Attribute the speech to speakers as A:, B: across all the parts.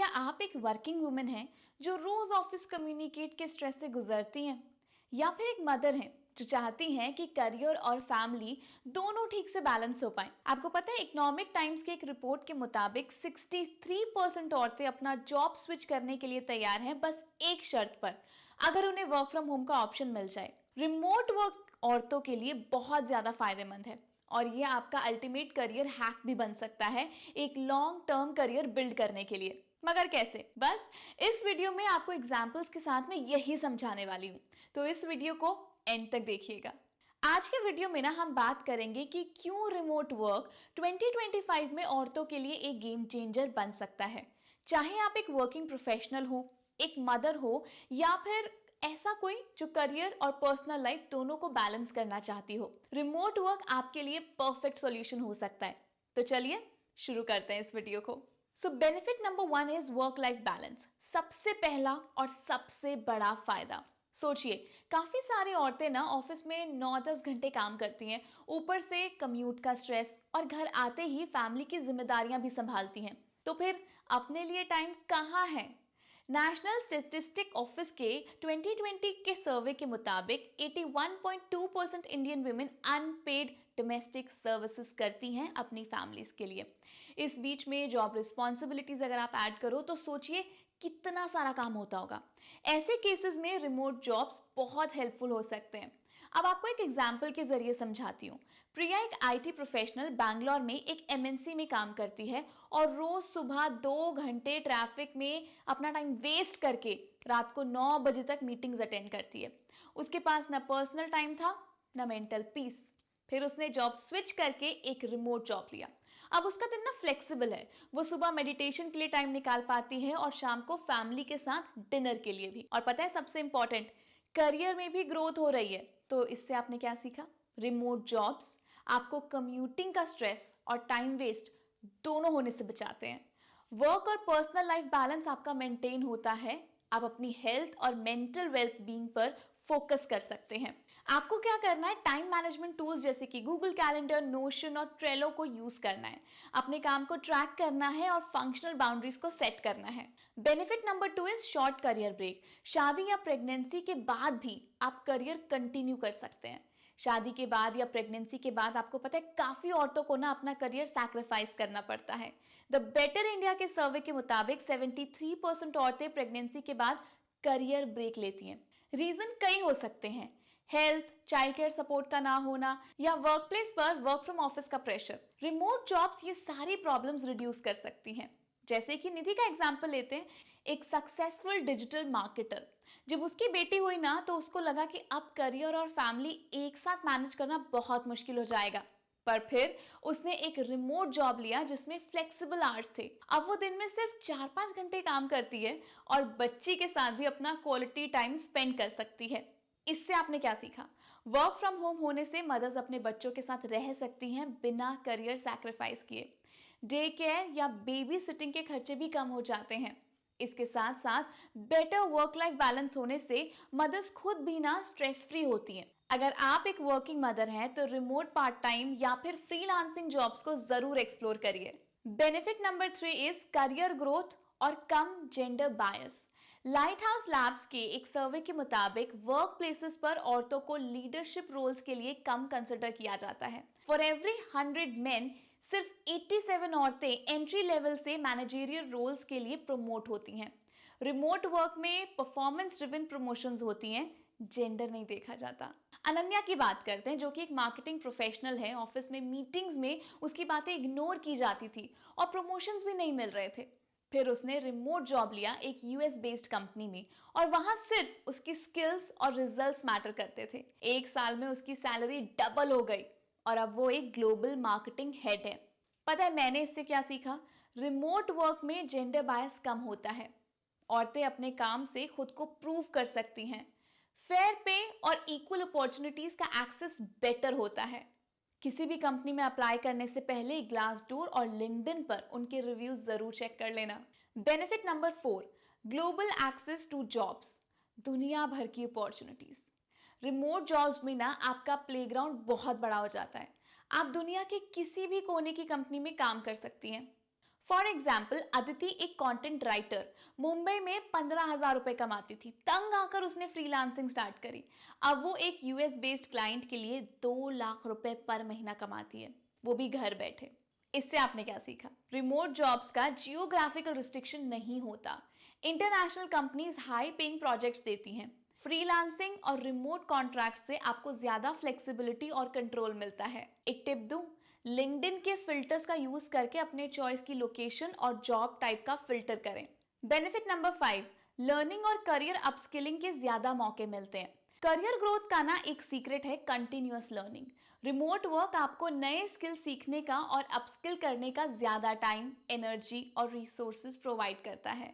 A: क्या आप एक वर्किंग वुमन हैं जो रोज ऑफिस कम्युनिकेट के स्ट्रेस से गुजरती हैं, या फिर एक मदर हैं जो चाहती हैं कि करियर और फैमिली दोनों ठीक से बैलेंस हो पाए? आपको पता है, इकोनॉमिक टाइम्स की एक रिपोर्ट के मुताबिक 63% औरतें अपना जॉब स्विच करने के लिए तैयार हैं, बस एक शर्त पर, अगर उन्हें वर्क फ्रॉम होम का ऑप्शन मिल जाए। रिमोट वर्क औरतों के लिए बहुत ज्यादा फायदेमंद है और ये आपका अल्टीमेट करियर हैक भी बन सकता है, एक लॉन्ग टर्म करियर बिल्ड करने के लिए। मगर कैसे? बस इस वीडियो में आपको एग्जाम्पल्स के साथ में यही समझाने वाली हूं, तो इस वीडियो को एंड तक देखिएगा। आज के वीडियो में ना हम बात करेंगे कि क्यों रिमोट वर्क 2025 में औरतों के लिए एक गेम चेंजर बन सकता है। चाहे आप एक वर्किंग प्रोफेशनल हो, एक मदर हो, या फिर ऐसा कोई जो करियर और पर्सनल लाइफ दोनों को बैलेंस करना चाहती हो, रिमोट वर्क आपके लिए परफेक्ट सॉल्यूशन हो सकता है। तो चलिए शुरू करते हैं इस वीडियो को। सो benefit number 1 is work life balance. सबसे पहला और सबसे बड़ा फायदा, सोचिए, काफी सारी औरतें ना ऑफिस में 9-10 घंटे काम करती हैं, ऊपर से कम्यूट का स्ट्रेस और घर आते ही फैमिली की जिम्मेदारियां भी संभालती हैं, तो फिर अपने लिए टाइम कहाँ है? नेशनल स्टैटिस्टिक ऑफिस के 2020 के सर्वे के मुताबिक 81.2% Indian women unpaid domestic services करती हैं अपनी फैमिलीज के लिए। इस बीच में जॉब रिस्पॉन्सिबिलिटीज अगर आप ऐड करो तो सोचिए कितना सारा काम होता होगा। ऐसे केसेस में रिमोट जॉब्स बहुत हेल्पफुल हो सकते हैं। अब आपको एक एग्जाम्पल के जरिए समझाती हूँ। प्रिया एक आईटी प्रोफेशनल बैंगलोर में एक एमएनसी में काम करती है और रोज सुबह 2 घंटे ट्रैफिक में अपना टाइम वेस्ट करके रात को 9 बजे तक मीटिंग्स अटेंड करती है। उसके पास ना पर्सनल टाइम था, ना मेंटल पीस। फिर उसने जॉब स्विच करके एक रिमोट जॉब लिया। अब उसका दिन ना फ्लेक्सिबल है, वो सुबह मेडिटेशन के लिए टाइम निकाल पाती है और शाम को फैमिली के साथ डिनर के लिए भी। और पता है सबसे इंपॉर्टेंट, करियर में भी ग्रोथ हो रही है। तो इससे आपने क्या सीखा? रिमोट जॉब्स आपको कम्यूटिंग का स्ट्रेस और टाइम वेस्ट दोनों होने से बचाते हैं। वर्क और पर्सनल लाइफ बैलेंस आपका मेंटेन होता है। आप अपनी हेल्थ और मेंटल वेल्थ बीइंग पर फोकस कर सकते हैं। आपको क्या करना है? टाइम मैनेजमेंट टूल्स जैसे कि गूगल कैलेंडर, नोशन और ट्रेलो को यूज करना है। अपने काम को ट्रैक करना है और फंक्शनल बाउंड्रीज को सेट करना है। Benefit number 2 is short career break. शादी या प्रेगनेंसी के बाद भी आप करियर कंटिन्यू कर सकते हैं। शादी के बाद या प्रेगनेंसी के बाद आपको पता है काफी औरतों को ना अपना करियर सैक्रिफाइस करना पड़ता है। द बेटर इंडिया के सर्वे के मुताबिक 73% औरतें प्रेगनेंसी के बाद करियर ब्रेक लेती हैं। रीजन कई हो सकते हैं, हेल्थ, चाइल्ड केयर सपोर्ट का ना होना, या वर्क प्लेस पर वर्क फ्रॉम ऑफिस का प्रेशर। रिमोट जॉब्स ये सारी प्रॉब्लम्स रिड्यूस कर सकती हैं। जैसे कि निधि का एग्जाम्पल लेते हैं, एक सक्सेसफुल डिजिटल मार्केटर। जब उसकी बेटी हुई ना तो उसको लगा कि अब करियर और फैमिली एक साथ मैनेज करना बहुत मुश्किल हो जाएगा, पर फिर उसने एक रिमोट जॉब लिया जिसमें फ्लेक्सिबल आवर्स थे। अब वो दिन में सिर्फ 4-5 घंटे काम करती है और बच्ची के साथ भी अपना क्वालिटी टाइम स्पेंड कर सकती है। इससे आपने क्या सीखा? वर्क फ्रॉम होम होने से मदर्स अपने बच्चों के साथ रह सकती हैं बिना करियर सैक्रिफाइस किए। डे केयर या बेबी सिटिंग के खर्चे भी कम हो जाते हैं। इसके साथ साथ बेटर वर्क लाइफ बैलेंस होने से मदर्स खुद भी ना स्ट्रेस फ्री होती हैं। अगर आप एक वर्किंग मदर हैं तो रिमोट पार्ट टाइम या फिर फ्रीलांसिंग जॉब्स को जरूर एक्सप्लोर करिए। Benefit number 3 is career growth और कम gender bias. Lighthouse Labs के एक सर्वे के मुताबिक वर्क प्लेसेस पर औरतों को लीडरशिप रोल्स के लिए कम कंसिडर किया जाता है। फॉर एवरी 100 मेन, सिर्फ 87 औरतें एंट्री लेवल से मैनेजरियल रोल्स के लिए प्रमोट होती हैं। रिमोट वर्क में परफॉर्मेंस ड्रिवन प्रमोशंस होती हैं, जेंडर नहीं देखा जाता। अनन्या की बात करते हैं, जो कि एक मार्केटिंग प्रोफेशनल है। ऑफिस में मीटिंग्स में उसकी बातें इग्नोर की जाती थी और प्रमोशंस भी नहीं मिल रहे थे। फिर उसने रिमोट जॉब लिया एक यूएस बेस्ड कंपनी में और वहां सिर्फ उसकी स्किल्स और रिजल्ट्स मैटर करते थे। 1 साल में उसकी सैलरी डबल हो गई और अब वो एक ग्लोबल मार्केटिंग हेड है। पता है मैंने इससे क्या सीखा? रिमोट वर्क में जेंडर बायस कम होता है। औरतें अपने काम से खुद को प्रूव कर सकती हैं। फेयर पे और इक्वल अपॉर्चुनिटीज का एक्सेस बेटर होता है। किसी भी कंपनी में अप्लाई करने से पहले ग्लासडोर और लिंक्डइन पर उनके रिव्यूज जरूर चेक कर लेना। Benefit number 4, global access to jobs. दुनिया भर की अपॉर्चुनिटीज। रिमोट जॉब्स में ना आपका प्लेग्राउंड बहुत बड़ा हो जाता है। आप दुनिया के किसी भी कोने की कंपनी में काम कर सकती हैं। फॉर एग्जाम्पल, अदिति एक कंटेंट राइटर मुंबई में 15,000 रुपए कमाती थी। तंग आकर उसने फ्रीलांसिंग स्टार्ट करी। अब वो एक यूएस बेस्ड क्लाइंट के लिए 2 लाख रुपए पर महीना कमाती है, वो भी घर बैठे। इससे आपने क्या सीखा? रिमोट जॉब्स का जियोग्राफिकल रिस्ट्रिक्शन नहीं होता। International companies high paying projects देती हैं। फ्रीलांसिंग और रिमोट कॉन्ट्रैक्ट से आपको ज्यादा फ्लेक्सिबिलिटी और कंट्रोल मिलता है। एक टिप दूं, लिंक्डइन के फिल्टर्स का यूज करके अपने चॉइस की लोकेशन और जॉब टाइप का फिल्टर करें। बेनिफिट नंबर 5, लर्निंग और करियर अपस्किलिंग के ज्यादा मौके मिलते हैं। करियर ग्रोथ का ना एक सीक्रेट है कंटिन्यूअस लर्निंग। रिमोट वर्क आपको नए स्किल सीखने का और अपस्किल करने का ज्यादा टाइम, एनर्जी और रिसोर्सेज प्रोवाइड करता है।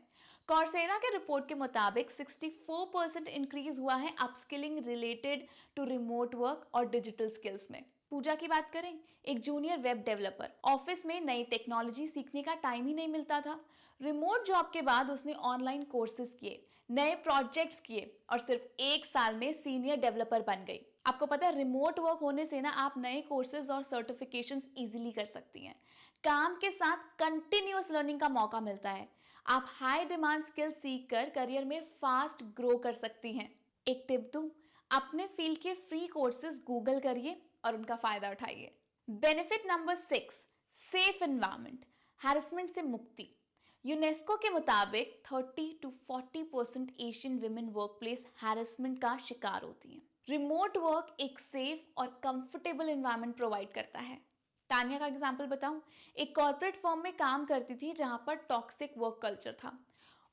A: कॉर्सेरा के रिपोर्ट के मुताबिक 64% इंक्रीज हुआ है upskilling related to remote work और डिजिटल स्किल्स में। पूजा की बात करें, एक जूनियर वेब डेवलपर, ऑफिस में नई टेक्नोलॉजी सीखने का टाइम ही नहीं मिलता था। रिमोट जॉब के बाद उसने ऑनलाइन कोर्सेज किए, नए प्रोजेक्ट्स किए और सिर्फ 1 साल में सीनियर डेवलपर बन गई। आपको पता है, रिमोट वर्क होने से ना आप नए कोर्सेज और सर्टिफिकेशंस इजीली कर सकती हैं। काम के साथ कंटिन्यूअस लर्निंग का मौका मिलता है। आप हाई डिमांड स्किल सीख कर करियर में फास्ट ग्रो कर सकती हैं। एक टिप दूं, अपने फील्ड के फ्री कोर्सेज गूगल करिए और उनका फायदा उठाइए। Benefit number 6, safe environment, harassment से मुक्ति। यूनेस्को के मुताबिक 30 to 40% Asian women workplace harassment का शिकार होती हैं। रिमोट वर्क एक सेफ और कंफर्टेबल एनवायरनमेंट प्रोवाइड करता है। तानिया का एग्जांपल बताऊं, एक कॉर्पोरेट फर्म में काम करती थी जहां पर टॉक्सिक वर्क कल्चर था।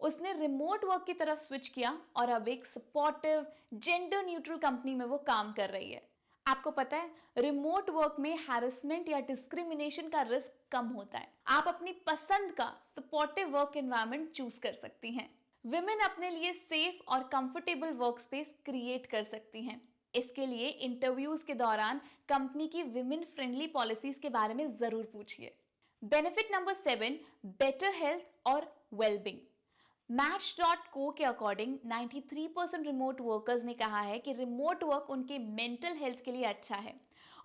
A: उसने रिमोट वर्क की तरफ स्विच किया और अब एक सपोर्टिव, जेंडर न्यूट्रल कंपनी में वो काम कर रही है। आपको पता है, रिमोट वर्क में हैरेसमेंट या डिस्क्रिमिनेशन का रिस्क कम होता है। आप अपनी पसंद का सपोर्टिव वर्क एनवायरनमेंट चूज कर सकती हैं। विमेन अपने लिए सेफ और कंफर्टेबल वर्क स्पेस क्रिएट कर सकती हैं। इसके लिए इंटरव्यूज के दौरान कंपनी की विमेन फ्रेंडली पॉलिसीज के बारे में जरूर पूछिए। बेनिफिट नंबर 7, बेटर हेल्थ और वेलबींग। Match.co के अकॉर्डिंग 93% रिमोट वर्कर्स ने कहा है कि रिमोट वर्क उनके मेंटल हेल्थ के लिए अच्छा है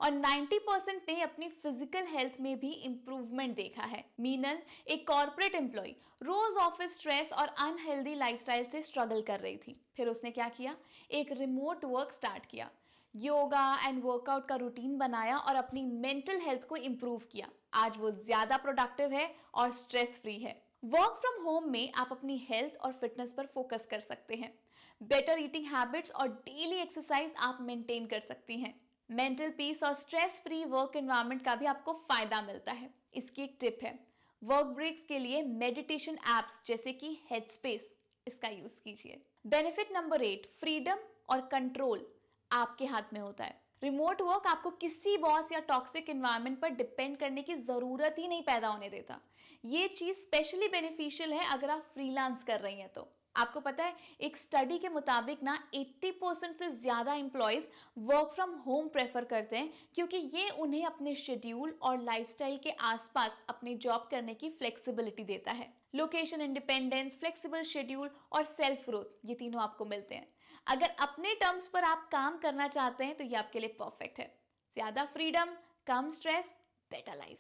A: और 90% ने अपनी फिजिकल हेल्थ में भी इंप्रूवमेंट देखा है। मीनल, एक कॉर्पोरेट एम्प्लॉय, रोज ऑफिस स्ट्रेस और अनहेल्दी लाइफस्टाइल से स्ट्रगल कर रही थी। फिर उसने क्या किया? एक रिमोट वर्क स्टार्ट किया, योगा एंड वर्कआउट का रूटीन बनाया और अपनी मेंटल हेल्थ को इंप्रूव किया। आज वो ज्यादा प्रोडक्टिव है और स्ट्रेस फ्री है। वर्क फ्रॉम होम में आप अपनी हेल्थ और फिटनेस पर फोकस कर सकते हैं। बेटर ईटिंग हैबिट्स और डेली एक्सरसाइज आप मेंटेन कर सकती हैं। मेंटल पीस और स्ट्रेस फ्री वर्क एनवायरनमेंट का भी आपको फायदा मिलता है। इसकी एक टिप है, वर्क ब्रेक्स के लिए मेडिटेशन एप्स जैसे कि हेडस्पेस, इसका यूज कीजिए। बेनिफिट नंबर 8, फ्रीडम और कंट्रोल आपके हाथ में होता है। रिमोट वर्क आपको किसी बॉस या टॉक्सिक एनवायरनमेंट पर डिपेंड करने की जरूरत ही नहीं पैदा होने देता। ये चीज स्पेशली बेनिफिशियल है अगर आप फ्रीलांस कर रही हैं तो। आपको पता है, एक स्टडी के मुताबिक ना 80% से ज्यादा employees work from home prefer करते हैं क्योंकि ये उन्हें अपने शेड्यूल और लाइफस्टाइल के आसपास अपनी जॉब करने की फ्लेक्सिबिलिटी देता है। लोकेशन इंडिपेंडेंस, फ्लेक्सिबल शेड्यूल और सेल्फ ग्रोथ, ये तीनों आपको मिलते हैं। अगर अपने टर्म्स पर आप काम करना चाहते हैं तो ये आपके लिए परफेक्ट है। ज्यादा फ्रीडम, कम स्ट्रेस, बेटर लाइफ।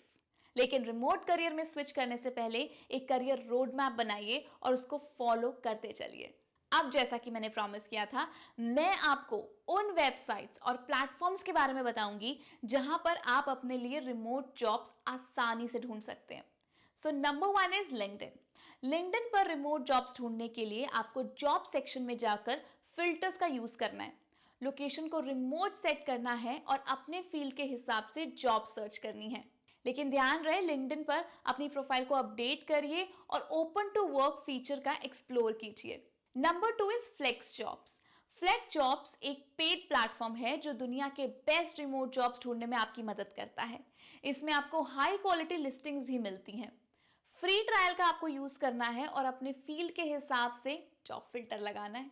A: लेकिन रिमोट करियर में स्विच करने से पहले एक करियर रोड मैप बनाइए और उसको फॉलो करते चलिए। अब जैसा कि मैंने प्रॉमिस किया था, मैं आपको उन वेबसाइट्स और प्लेटफॉर्म्स के बारे में बताऊंगी जहां पर आप अपने लिए रिमोट जॉब्स आसानी से ढूंढ सकते हैं। So number 1 is LinkedIn. LinkedIn पर रिमोट जॉब्स ढूंढने के लिए आपको जॉब सेक्शन में जाकर फिल्टर्स का यूज करना है, लोकेशन को रिमोट सेट करना है और अपने फील्ड के हिसाब से जॉब सर्च करनी है। लेकिन ध्यान रहे, लिंक्डइन पर अपनी प्रोफाइल को अपडेट करिए और ओपन टू वर्क फीचर का एक्सप्लोर कीजिए। Number 2 is flex jobs. Flex jobs एक पेड प्लेटफॉर्म है जो दुनिया के बेस्ट रिमोट जॉब्स ढूंढने में आपकी मदद करता है। इसमें आपको हाई क्वालिटी लिस्टिंग्स भी मिलती हैं। फ्री ट्रायल का आपको यूज करना है और अपने फील्ड के हिसाब से जॉब फिल्टर लगाना है।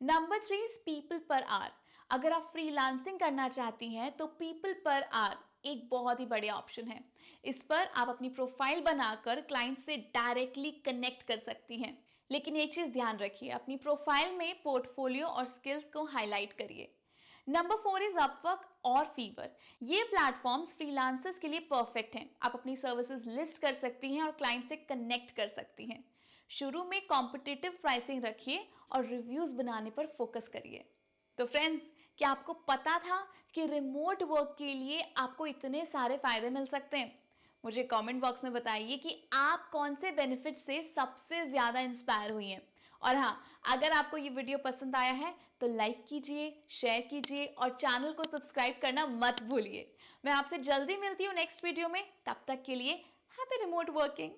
A: Number 3 is people per hour. अगर आप फ्रीलांसिंग करना चाहती हैं तो पीपल पर आवर एक बहुत ही बढ़िया ऑप्शन है। इस पर आप अपनी प्रोफाइल बनाकर क्लाइंट से डायरेक्टली कनेक्ट कर सकती हैं। लेकिन एक चीज ध्यान रखिए, अपनी प्रोफाइल में पोर्टफोलियो और स्किल्स को हाईलाइट करिए। नंबर 4 इज अपवर्क और फीवर। ये प्लेटफॉर्म्स फ्रीलांसर्स के लिए परफेक्ट हैं। आप अपनी सर्विसेज लिस्ट कर सकती हैं और क्लाइंट से कनेक्ट कर सकती हैं। शुरू में कॉम्पिटिटिव प्राइसिंग रखिए और रिव्यूज बनाने पर फोकस करिए। तो फ्रेंड्स, क्या आपको पता था कि रिमोट वर्क के लिए आपको इतने सारे फायदे मिल सकते हैं? मुझे कमेंट बॉक्स में बताइए कि आप कौन से बेनिफिट से सबसे ज्यादा इंस्पायर हुई हैं। और हाँ, अगर आपको ये वीडियो पसंद आया है तो लाइक कीजिए, शेयर कीजिए और चैनल को सब्सक्राइब करना मत भूलिए। मैं आपसे जल्दी मिलती हूँ नेक्स्ट वीडियो में। तब तक के लिए हैप्पी रिमोट वर्किंग।